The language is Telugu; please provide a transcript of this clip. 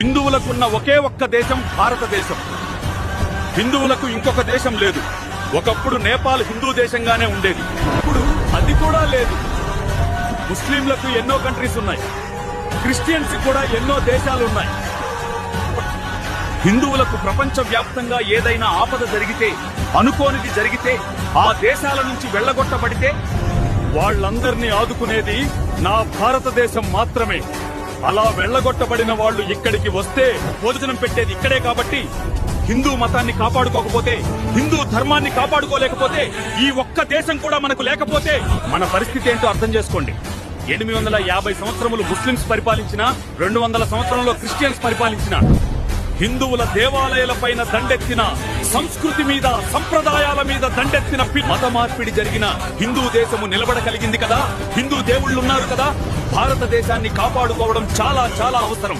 హిందువులకున్న ఒకే ఒక్క దేశం భారతదేశం. హిందువులకు ఇంకొక దేశం లేదు. ఒకప్పుడు నేపాల్ హిందూ దేశంగానే ఉండేది, ఇప్పుడు అది కూడా లేదు. ముస్లింలకు ఎన్నో కంట్రీస్ ఉన్నాయి, క్రిస్టియన్స్ కూడా ఎన్నో దేశాలున్నాయి. హిందువులకు ప్రపంచ వ్యాప్తంగా ఏదైనా ఆపద జరిగితే, అనుకోనిది జరిగితే, ఆ దేశాల నుంచి వెళ్లగొట్టబడితే వాళ్లందరినీ ఆదుకునేది నా భారతదేశం మాత్రమే. అలా వెళ్లగొట్టబడిన వాళ్లు ఇక్కడికి వస్తే భోజనం పెట్టేది ఇక్కడే. కాబట్టి హిందూ మతాన్ని కాపాడుకోకపోతే, హిందూ ధర్మాన్ని కాపాడుకోలేకపోతే, ఈ ఒక్క దేశం కూడా మనకు లేకపోతే మన పరిస్థితి ఏంటో అర్థం చేసుకోండి. 850 సంవత్సరములు ముస్లింస్ పరిపాలించిన, 200 సంవత్సరంలో క్రిస్టియన్స్ పరిపాలించిన, హిందువుల దేవాలయాలపైన దండెత్తిన, సంస్కృతి మీద, సంప్రదాయాల మీద దండెత్తిన మత మార్పిడి జరిగిన హిందూ దేశము నిలబడగలిగింది కదా. హిందూ దేవుళ్లున్నారు కదా. భారతదేశాన్ని కాపాడుకోవడం చాలా చాలా అవసరం.